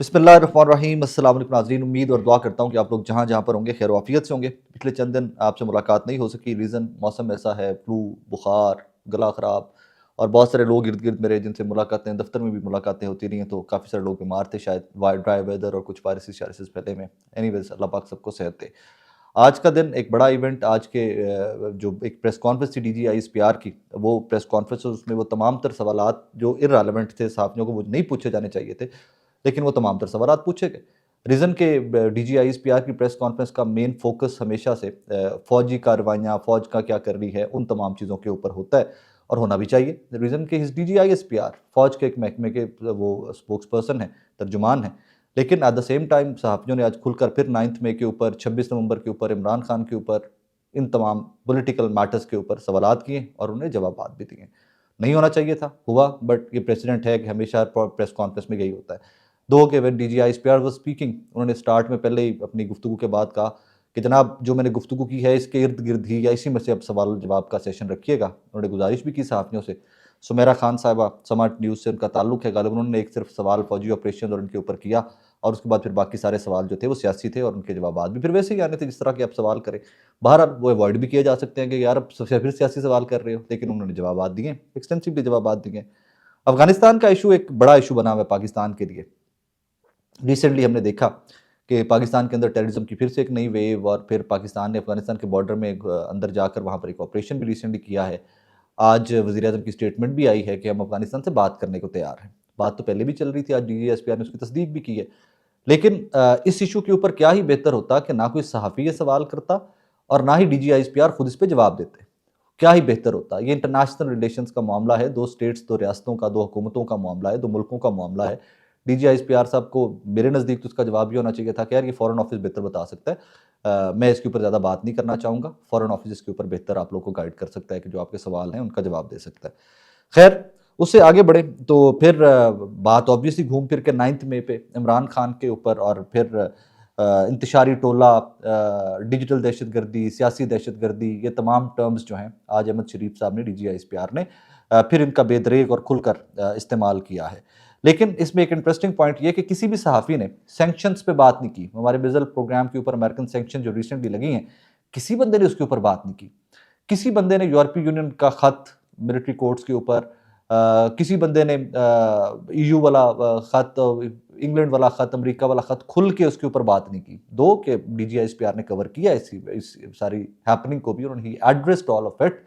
बिस्मिल्लाहिर्रहमानिर्रहीम। अस्सलाम वालेकुम नाज़रीन, उम्मीद और दुआ करता हूँ कि आप लोग जहाँ जहाँ पर होंगे खैर वाफियत से होंगे। पिछले चंद दिन आपसे मुलाकात नहीं हो सकी, रीज़न मौसम ऐसा है, फ्लू, बुखार, गला ख़राब और बहुत सारे लोग इर्द गिर्द मेरे जिनसे मुलाकातें दफ्तर में भी मुलाकातें होती रही हैं, तो काफ़ी सारे लोग बीमार थे, शायद ड्राई वेदर और कुछ वायरसेस शायरसेस फैले में। एनीवेज अल्लाह पाक सबको सेहत दे। आज का दिन एक बड़ा इवेंट, आज के जो एक प्रेस कॉन्फ्रेंस थी DGISPR की, वो प्रेस कॉन्फ्रेंस, उसमें वो तमाम तर सवालात जो इर्रेलेवेंट थे, सहाफ़ियों को वो नहीं पूछे जाने चाहिए थे, लेकिन वो तमाम तर सवालात पूछे गए। रीज़न के DGISPR की प्रेस कॉन्फ्रेंस का मेन फोकस हमेशा से फ़ौजी कार्रवाइयाँ, फ़ौज का क्या कर रही है, उन तमाम चीज़ों के ऊपर होता है और होना भी चाहिए। रीज़न के इस DGISPR फ़ौज के एक महकमे के वो स्पोक्स पर्सन हैं, तर्जुमान हैं। लेकिन एट द सेम टाइम सहाफ़ियों ने आज खुलकर फिर 9 मई के ऊपर, 26 नवंबर के ऊपर, इमरान खान के ऊपर, इन तमाम पॉलिटिकल मैटर्स के ऊपर सवालात किए और उन्हें जवाबात भी दिए। नहीं होना चाहिए था, हुआ, बट ये प्रेसिडेंट है कि हमेशा प्रेस कॉन्फ्रेंस में यही होता है। दो के व्हेन DGISPR वाज़ स्पीकिंग, उन्होंने स्टार्ट में पहले ही अपनी गुफ्तगू के बाद कहा कि जनाब जो मैंने गुफ्तगू की है इसके इर्द-गिर्द ही या इसी में से अब सवाल जवाब का सेशन रखिएगा। उन्होंने गुज़ारिश भी की सहाफ़ियों से। सुमेरा खान साहिबा, समाट न्यूज़ से उनका ताल्लुक है, गालिबन उन्होंने एक सिर्फ सवाल फ़ौजी ऑपरेशन और उनके ऊपर किया और उसके बाद फिर बाकी सारे सवाल जो थे वो सियासी थे और उनके जवाबात भी फिर वैसे ही आने थे जिस तरह के आप सवाल करें। बहरहाल वो अवॉइड भी किए जा सकते हैं कि यार अब फिर सियासी सवाल कर रहे हो, लेकिन उन्होंने जवाबात दिए, एक्सटेंसिवली जवाबात दिए। अफ़गानिस्तान का इशू एक बड़ा इशू बना हुआ है पाकिस्तान के लिए। रिसेंटली हमने देखा कि पाकिस्तान के अंदर टेररिज्म की फिर से एक नई वेव, और फिर पाकिस्तान ने अफ़गानिस्तान के बॉर्डर में अंदर जाकर वहाँ पर एक ऑपरेशन भी रिसेंटली किया है। आज वज़ीर-ए-आज़म की स्टेटमेंट भी आई है कि हम अफ़गानिस्तान से बात करने को तैयार हैं। बात तो पहले भी चल रही थी, आज DGISPR ने उसकी तस्दीक भी की है। लेकिन इस इशू के ऊपर क्या ही बेहतर होता कि ना कोई सहाफ़ी ये सवाल करता और ना ही DGISPR खुद इस पे जवाब देते। क्या ही बेहतर होता। ये इंटरनेशनल रिलेशंस का मामला है, 2 स्टेट्स, 2 रियासतों का, 2 हुकूमतों का मामला है, 2 मुल्कों का मामला है। DGISPR साहब को मेरे नज़दीक तो उसका जवाब ये होना चाहिए था कि यार ये फ़ॉरेन ऑफ़िस बेहतर बता सकता है। मैं इसके ऊपर ज़्यादा बात नहीं करना चाहूँगा। फ़ॉरेन ऑफ़िस इसके ऊपर बेहतर आप लोग को गाइड कर सकता है कि जो आपके सवाल हैं उनका जवाब दे सकता है। खैर, उससे आगे बढ़े तो फिर बात ऑब्वियसली घूम फिर के 9 मई पे इमरान खान के ऊपर और फिर इंतशारी टोला, डिजिटल दहशतगर्दी, सियासी दहशतगर्दी, ये तमाम टर्म्स जो हैं आज अहमद शरीफ साहब ने, DGISPR ने फिर इनका बेदरेग और खुलकर इस्तेमाल किया है। लेकिन इसमें एक इंटरेस्टिंग पॉइंट ये कि किसी भी सहाफ़ी ने सैंक्शंस पे बात नहीं की। हमारे बिज़ल प्रोग्राम के ऊपर अमेरिकन सैंक्शन जो रिसेंटली लगी हैं, किसी बंदे ने उसके ऊपर बात नहीं की। किसी बंदे ने यूरोपीय यूनियन का खत मिलिट्री कोर्ट्स के ऊपर, किसी बंदे ने EU वाला खत, इंग्लैंड वाला खत, अमेरिका वाला खत खुल के उसके ऊपर बात नहीं की। दो कि DGISPR ने कवर किया इस सारी हैपनिंग को भी, उन्होंने एड्रेस्ड ऑल ऑफ इट,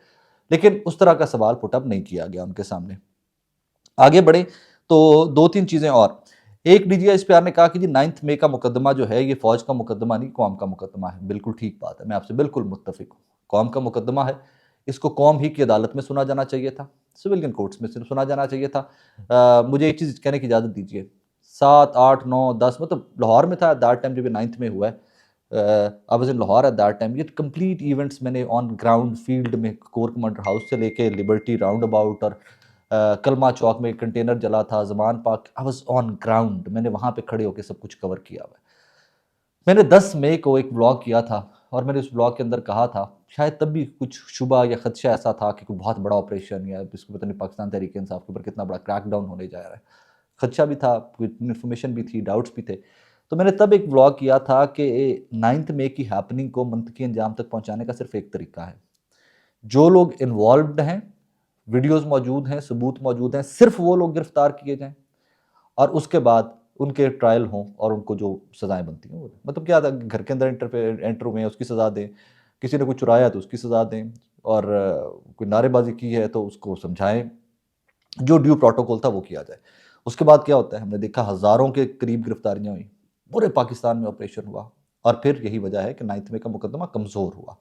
लेकिन उस तरह का सवाल पुट अप नहीं किया गया उनके सामने। आगे बढ़े तो 2-3 चीज़ें और। एक, DGISPR ने कहा कि जी 9 मई का मुकदमा जो है ये फ़ौज का मुकदमा नहीं, कौम का मुकदमा है। बिल्कुल ठीक बात है, मैं आपसे बिल्कुल मुत्तफ़िक हूँ। कौम का मुकदमा है, इसको कौम ही की अदालत में सुना जाना चाहिए था, सिविलियन कोर्ट्स में सुना जाना चाहिए था। मुझे एक चीज़ कहने की इजाज़त दीजिए, 7, 8, 9, 10, मतलब लाहौर में था एट दैट टाइम जब ये 9 में हुआ है। I was in Lahore at that time. ये कंप्लीट इवेंट्स मैंने ऑन ग्राउंड फील्ड में कोर कमांडर हाउस से लेके लिबर्टी राउंड अबाउट और कलमा चौक में एक कंटेनर जला था, Zaman Park, I was on ground, मैंने वहाँ पे खड़े होके सब कुछ कवर किया हुआ है। मैंने 10 मई को एक व्लॉग किया था और मैंने उस व्लॉग के अंदर कहा था, शायद तब भी कुछ शुबा या खदशा ऐसा था कि कोई बहुत बड़ा ऑपरेशन या इसको पता नहीं पाकिस्तान तहरीक-ए-इंसाफ के ऊपर कितना बड़ा क्रैकडाउन होने जा रहा है। खदशा भी था, कोई इन्फॉर्मेशन भी थी, डाउट्स भी थे। तो मैंने तब एक व्लॉग किया था कि 9 मई की हैपनिंग को मंतकी अंजाम तक पहुँचाने का सिर्फ़ एक तरीका है। जो लोग इन्वॉल्व्ड हैं, वीडियोज़ मौजूद हैं, सबूत मौजूद हैं, सिर्फ़ वो लोग गिरफ़्तार किए जाएँ और उसके बाद उनके ट्रायल हों और उनको जो सज़ाएँ बनती हैं वो दें। मतलब क्या था, घर के अंदर एंटर हुए हैं उसकी सज़ा दें, किसी ने कुछ चुराया तो उसकी सज़ा दें और कोई नारेबाज़ी की है तो उसको समझाएँ, जो ड्यू प्रोटोकॉल था वो किया जाए। उसके बाद क्या होता है, हमने देखा हज़ारों के करीब गिरफ़्तारियाँ हुई, पूरे पाकिस्तान में ऑपरेशन हुआ और फिर यही वजह है कि 9 मई का मुकदमा कमज़ोर हुआ।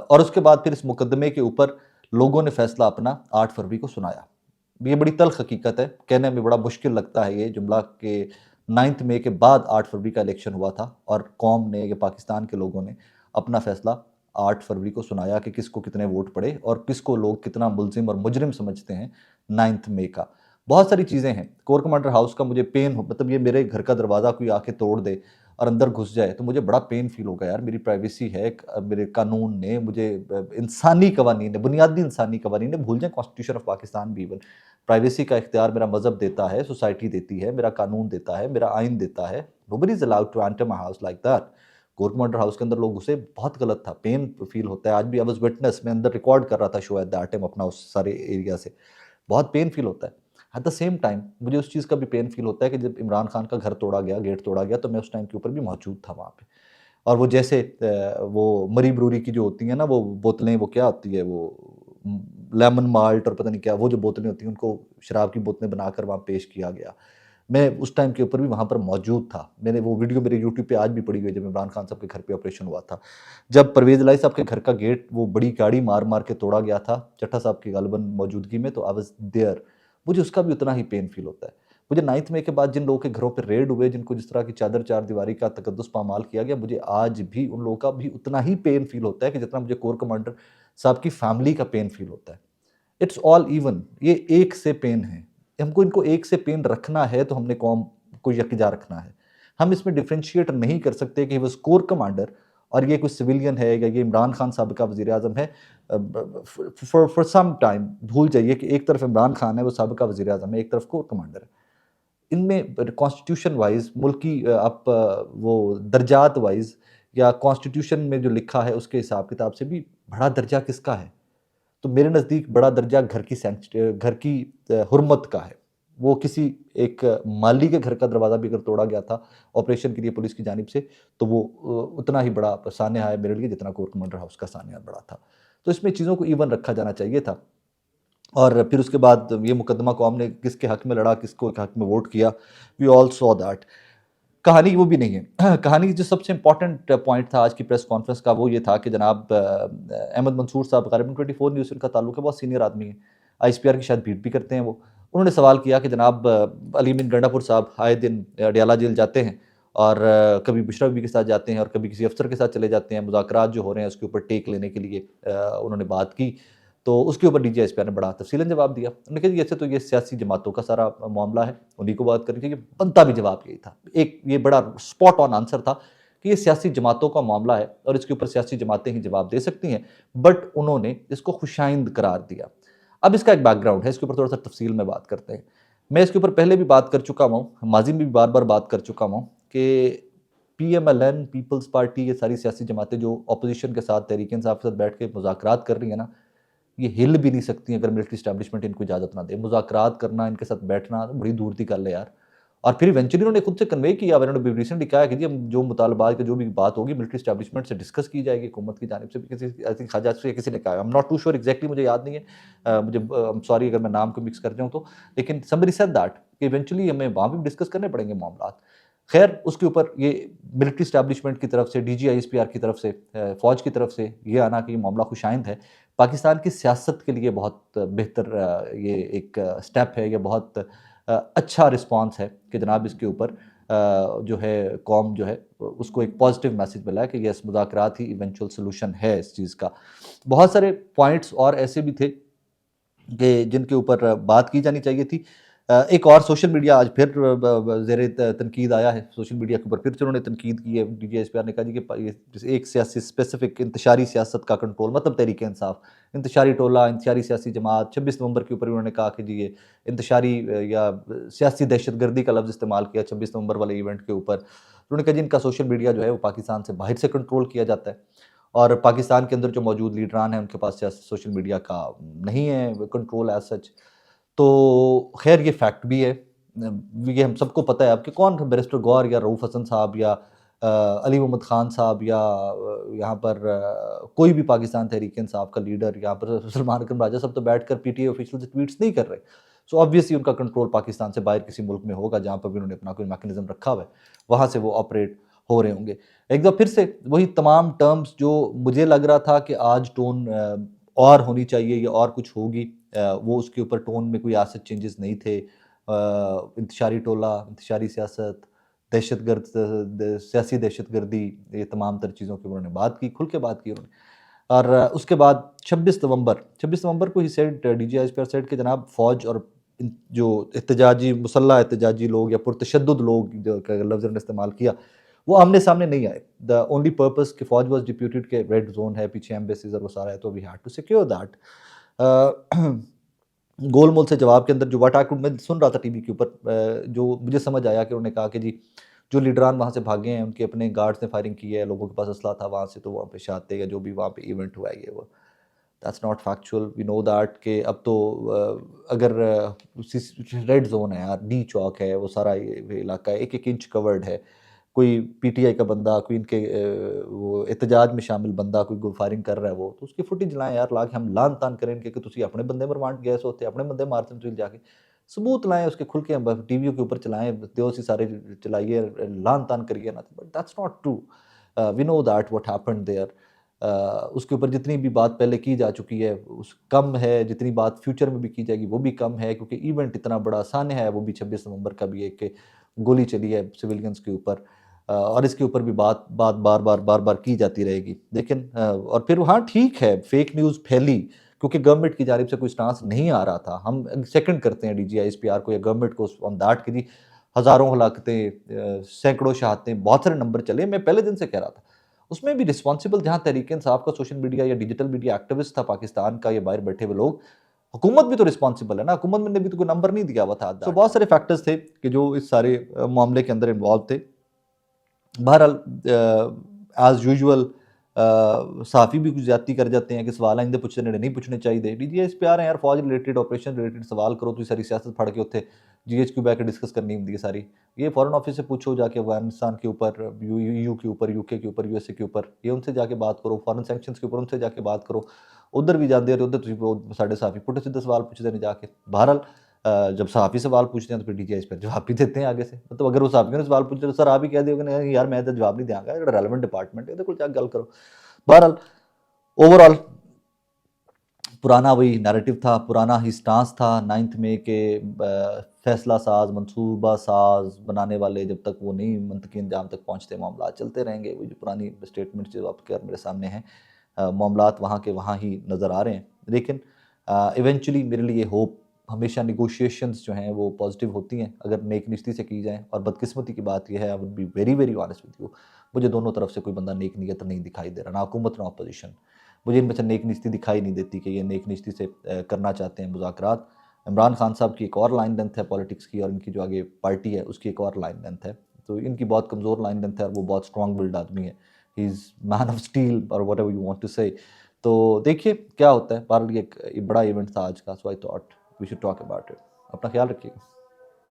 और उसके बाद फिर इस मुकदमे के ऊपर लोगों ने फ़ैसला अपना 8 फरवरी को सुनाया। ये बड़ी तल्ख़ हकीकत है, कहने में बड़ा मुश्किल लगता है ये जुमला कि 9 मई के बाद 8 फरवरी का इलेक्शन हुआ था और कौम ने या पाकिस्तान के लोगों ने अपना फ़ैसला 8 फरवरी को सुनाया कि किसको कितने वोट पड़े और किसको लोग कितना मुल्ज़िम और मुजरिम समझते हैं 9 मई का। बहुत सारी चीज़ें हैं। कोर कमांडर हाउस का मुझे पेन हो, मतलब ये मेरे घर का दरवाज़ा कोई आके तोड़ दे और अंदर घुस जाए तो मुझे बड़ा पेन फील होगा यार, मेरी प्राइवेसी है, मेरे कानून ने मुझे इंसानी कवानीन ने, बुनियादी इंसानी कवानीन ने, भूल जाएं कॉन्स्टिट्यूशन ऑफ पाकिस्तान भी इवन, प्राइवेसी का इख्तियार मेरा मजहब देता है, सोसाइटी देती है, मेरा कानून देता है, मेरा आइन देता है, nobody is allowed to enter my house like that. Corps commander house के अंदर लोग घुसे, बहुत गलत था, पेन फील होता है। आज भी आई वाज विटनेस, मैं अंदर रिकॉर्ड कर रहा था शो एट दैट टाइम अपना उस सारे एरिया से, बहुत पेन फील होता है। एट द सेम टाइम मुझे उस चीज़ का भी पेन फील होता है कि जब इमरान खान का घर तोड़ा गया, गेट तोड़ा गया, तो मैं उस टाइम के ऊपर भी मौजूद था वहाँ पे। और वो जैसे वो मरी ब्रूरी की जो होती हैं ना वो बोतलें, वो क्या होती है वो लेमन माल्ट और पता नहीं क्या, वो जो बोतलें होती हैं उनको शराब की बोतलें बनाकर वहाँ पेश किया गया। मैं उस टाइम के ऊपर भी वहाँ पर मौजूद था। मैंने वो वीडियो मेरे यूट्यूब पे आज भी पड़ी हुई है, जब इमरान खान साहब के घर पे ऑपरेशन हुआ था। जब परवेज़ इलाही साहब के घर का गेट वो बड़ी गाड़ी मार-मार के तोड़ा गया था, चट्टा साहब की गालिबन मौजूदगी में, तो आई वाज़ देयर। मुझे उसका भी उतना ही पेन फ़ील होता है। मुझे 9th मई के बाद जिन लोगों के घरों पे रेड हुए, जिनको जिस तरह की चादर चार दीवारी का तकद्दुस पामाल किया गया, मुझे आज भी उन लोगों का भी उतना ही पेन फ़ील होता है कि जितना मुझे कोर कमांडर साहब की फैमिली का पेन फ़ील होता है। इट्स ऑल इवन, ये एक से पेन है। हमको इनको एक से पेन रखना है तो हमने कौम को यकजा रखना है। हम इसमें डिफरेंशिएट नहीं कर सकते कि वो कोर कमांडर और ये कोई सिविलियन है या ये इमरान खान साहब का वज़ीर-ए-आज़म है। फॉर सम टाइम भूल जाइए कि एक तरफ इमरान खान है, वो साबिक़ा वज़ीर-ए-आज़म है, एक तरफ कोर कमांडर है। इनमें कॉन्स्टिट्यूशन वाइज़ मुल्क की आप वो दर्जात वाइज़ या कॉन्स्टिट्यूशन में जो लिखा है उसके हिसाब किताब से भी बड़ा दर्जा किसका है? तो मेरे नज़दीक बड़ा दर्जा घर की हुर्मत का है। वो किसी एक माली के घर का दरवाज़ा भी अगर तोड़ा गया था ऑपरेशन के लिए पुलिस की जानिब से, तो वो उतना ही बड़ा सान्या है मेरे लिए जितना कोर कमांडर हाउस का सान्या बड़ा था। तो इसमें चीज़ों को इवन रखा जाना चाहिए था। और फिर उसके बाद ये मुकदमा कौम ने किसके हक में लड़ा, किसको हक में वोट किया, वी ऑल सॉ दैट। कहानी वो भी नहीं है। कहानी की जो सबसे इम्पोर्टेंट पॉइंट था आज की प्रेस कॉन्फ्रेंस का, वो ये था कि जनाब अहमद मंसूर साहब ग़ालिबन 24 न्यूज़ से उनका ताल्लुक है, बहुत सीनियर आदमी है, आईएसपीआर की शायद भीड़ भी करते हैं वो। उन्होंने सवाल किया कि जनाब अली मीन गंडापुर साहब आए दिन अडयाला जेल जाते हैं और कभी बुशरा बीबी के साथ जाते हैं और कभी किसी अफसर के साथ चले जाते हैं, मुज़ाकरात जो हो रहे हैं उसके ऊपर टेक लेने के लिए उन्होंने बात की। तो उसके ऊपर डीजी आईएसपीआर ने बड़ा तफ़सीलन जवाब दिया। उन्होंने कहा जी ऐसे तो ये सियासी जमातों का सारा मामला है, उन्हीं को बात करनी चाहिए। बनता भी जवाब यही था। एक ये बड़ा स्पॉट ऑन आंसर था कि ये सियासी जमातों का मामला है और इसके ऊपर सियासी जमातें ही जवाब दे सकती हैं, बट उन्होंने इसको खुशाइंद करार दिया। अब इसका एक बैकग्राउंड है, इसके ऊपर थोड़ा-सा तफ़सील में बात करते हैं। मैं इसके ऊपर पहले भी बात कर चुका हूँ, माज़ी में भी बार-बार बात कर चुका हूँ कि पीएमएलएन, पीपल्स पार्टी, ये सारी सियासी जमातें जो अपोज़िशन के साथ, तहरीक-ए-इंसाफ के साथ बैठ के मुज़ाकरात कर रही हैं ना, ये हिल भी नहीं सकती अगर मिलिट्री एस्टैब्लिशमेंट इनको इजाज़त ना दे। मुज़ाकरात करना, इनके साथ बैठना बड़ी दूर की गल है यार। और फिर इवेंचुअली उन्होंने खुद से कन्वे किया, उन्होंने रिसेंटली कहा कि जी हम जो मुतालबात की जो भी बात होगी मिलिट्री एस्टैब्लिशमेंट से डिस्कस की जाएगी, हुकूमत की जानिब से भी किसी आई थिंक ख़ाजा से किसी ने कहा, I am not too sure exactly, मुझे याद नहीं है। मुझे आई एम सॉरी अगर मैं नाम को मिक्स कर जाऊँ तो, लेकिन समबडी सेड दैट कि इवेंचुअली हमें वहाँ भी डिस्कस करने पड़ेंगे मामलात। खैर उसके ऊपर ये मिलिट्री एस्टैब्लिशमेंट की तरफ से, डीजी आईएसपीआर की तरफ से, फ़ौज की तरफ से ये आना कि ये मामला खुशाइंद है, पाकिस्तान की सियासत के लिए बहुत बेहतर ये एक स्टेप है, ये बहुत अच्छा रिस्पॉन्स है कि जनाब इसके ऊपर जो है कौम जो है उसको एक पॉजिटिव मैसेज मिला है कि यस मुज़ाकरात ही इवेंचुअल सॉल्यूशन है इस चीज़ का। बहुत सारे पॉइंट्स और ऐसे भी थे कि जिनके ऊपर बात की जानी चाहिए थी। एक और सोशल मीडिया आज फिर ज़ेरे तनकीद आया है, सोशल मीडिया के ऊपर फिर से उन्होंने तनकीद की है। डीजीएसपीआर ने कहा जी कि ये एक सियासी स्पेसिफिक इंतशारी सियासत का कंट्रोल, मतलब तहरीक इंसाफ, इंतशारी टोला, इंतशारी सियासी जमात, 26 नवंबर के ऊपर उन्होंने कहा कि जी ये इंतशारी या सियासी दहशतगर्दी का लफ्ज़ इस्तेमाल किया 26 नवंबर वाले इवेंट के ऊपर। उन्होंने कहा जी इनका सोशल मीडिया जो है वो पाकिस्तान से बाहर से कंट्रोल किया जाता है और पाकिस्तान के अंदर जो मौजूद लीडरान हैं उनके पास सोशल मीडिया का नहीं है कंट्रोल एज़ सच। तो खैर ये फैक्ट भी है। ये हम सबको पता है अब कि कौन बैरिस्टर गौहर या रऊफ़ हसन साहब या अली मोहम्मद ख़ान साहब या यहाँ पर कोई भी पाकिस्तान तहरीक-ए-इंसाफ का लीडर, यहाँ पर सलमान अकरम राजा सब तो बैठकर पीटीआई ऑफिशियल से ट्वीट्स नहीं कर रहे। सो ऑब्वियसली उनका कंट्रोल पाकिस्तान से बाहर किसी मुल्क में होगा जहाँ पर भी उन्होंने अपना कोई मैकेनिज़्म रखा हुआ है, वहाँ से वो ऑपरेट हो रहे होंगे। एक बार फिर से वही तमाम टर्म्स जो मुझे लग रहा था कि आज टोन और होनी चाहिए या और कुछ होगी, वो उसके ऊपर टोन में कोई ऐसे चेंजेस नहीं थे। इंतशारी टोला, इंतशारी सियासत, दहशतगर्द सियासी दहशतगर्दी, ये तमाम तर चीज़ों की उन्होंने बात की, खुल के बात की उन्होंने। और उसके बाद 26 नवंबर को he said DG ISPR said कि जनाब फ़ौज और जो एहतजाजी मुसल्लह एहतजाजी लोग या पुरतशद्दुद लोग जो लफ्ज़ उन्होंने इस्तेमाल किया, वो आमने सामने नहीं आए। द ओनली पर्पस कि फौज वॉज डिप्यूटेड के रेड जोन है, पीछे एम्बेसीज और वो सारा है, तो we had to secure that. गोलमोल से जवाब के अंदर जो वाटाकुड में सुन रहा था टीवी के ऊपर, जो मुझे समझ आया कि उन्होंने कहा कि जी जो लीडरान वहाँ से भागे हैं उनके अपने गार्ड्स ने फायरिंग की है, लोगों के पास असला था वहाँ से, तो वहाँ पे शाते या जो भी वहाँ पे इवेंट हुआ है ये वो, that's not factual. We know that कि अब तो अगर रेड जोन है यार, डी चौक है, वो सारा ये इलाका एक एक इंच कवर्ड है, कोई पीटीआई का बंदा, कोई इनके वो एहतजाज में शामिल बंदा कोई फायरिंग कर रहा है, वो तो उसकी फुटेज लाएं यार, ला के हम लान तान करें इनके कि तुसी अपने बंदे मरवांट गए होते, अपने बंदे मारते तुम जाके सबूत लाएं उसके, खुल के टीवी के ऊपर चलाएं, दो सी सारे चलाइए, लान तान करिए ना, but that's not true. We know that what happened there. उसके ऊपर जितनी भी बात पहले की जा चुकी है उस कम है, जितनी बात फ्यूचर में भी की जाएगी वो भी कम है, क्योंकि इवेंट इतना बड़ा आसान है, वो भी 26 नवंबर का भी एक गोली चली है सिविलियंस के ऊपर, और इसके ऊपर भी बात बात बार बार की जाती रहेगी। लेकिन और फिर हाँ ठीक है, फेक न्यूज़ फैली क्योंकि गवर्नमेंट की जानिब से कोई स्टांस नहीं आ रहा था। हम सेकंड करते हैं डीजीआईएसपीआर को या गवर्नमेंट को ऑन दैट कि जी हज़ारों हलाकतें, सैकड़ों शहादतें, बहुत सारे नंबर चले। मैं पहले दिन से कह रहा था, उसमें भी रिस्पॉन्सिबल जहाँ तहरीक इंसाफ का सोशल मीडिया या डिजिटल मीडिया एक्टिविस्ट था पाकिस्तान का या बाहर बैठे हुए लोग, हुकूमत भी तो रिस्पॉन्सिबल है ना, हुकूमत ने भी तो कोई नंबर नहीं दिया हुआ था। तो बहुत सारे फैक्टर्स थे कि जो इस सारे मामले के अंदर इन्वॉल्व थे। बहरहाल एज यूजुअल सहाफ़ी भी कुछ ज़्यादती कर जाते हैं कि सवाल आइंदे पूछने नहीं पूछने चाहिए। डीजीएस पे आ रहे हैं यार, फौज रिलेटेड ऑपरेशन रिलेटेड सवाल करो, तो सारी सियासत फड़ के उत्थे जीएचक्यू बैठ के डिस्कस करनी होंगी सारी। ये फॉरेन ऑफिस से पूछो जाके, अफगानिस्तान के ऊपर, यूयू के ऊपर, यूके के ऊपर, यूएसए के ऊपर, ये उनसे जाके बात करो, फॉरेन सैंक्शंस के ऊपर उनसे जाके बात करो। उधर भी जाते रहे, उधर साढ़े सहाफ़ी पुट्ठे सीधे सवाल पूछते नहीं जाके। बहरहाल जब सहाफ़ी सवाल पूछते हैं तो फिर डीजीआई इस पर जवाब भी देते हैं आगे से। मतलब अगर वो सहाफ़ियों ने सवाल पूछे तो सर आप ही कह दिए कि यार मैं तो जवाब नहीं देंगा, रेलेवेंट डिपार्टमेंट है, देखो क्या गल करो। बहरहाल ओवरऑल पुराना वही नैरेटिव था, पुराना ही स्टांस था 9 मई के फैसला साज, मंसूबा साज बनाने वाले जब तक वो नहीं मंतकी अंजाम तक पहुँचते, मामला चलते रहेंगे। वो जो पुरानी स्टेटमेंट जो आपके मेरे सामने हैं, मामलात वहाँ के वहाँ ही नज़र आ रहे हैं। लेकिन इवेंचुअली मेरे लिए होप हमेशा नेगोशिएशंस जो हैं वो पॉजिटिव होती हैं अगर नेक नियति से की जाएँ। और बदकिस्मती की बात यह है, I would be very very honest with you, मुझे दोनों तरफ से कोई बंदा नेक नीयत नहीं दिखाई दे रहा, ना हुकूमत ना अपोजिशन। मुझे इनमें से नेक नियति दिखाई नहीं देती कि ये नेक नियति से करना चाहते हैं मुज़ाकरात। इमरान खान साहब की एक और लाइन लेंथ है पॉलिटिक्स की, और इनकी जो आगे पार्टी है उसकी एक और लाइन लेंथ है। तो इनकी बहुत कमज़ोर लाइन लेंथ है और वो बहुत स्ट्रॉन्ग बिल्ड आदमी है। He is man of steel और whatever you want to say. तो देखिए क्या होता है। बहरहाल ये एक बड़ा इवेंट था आज का, so I thought we should talk about it. अपना ख्याल रखिएगा।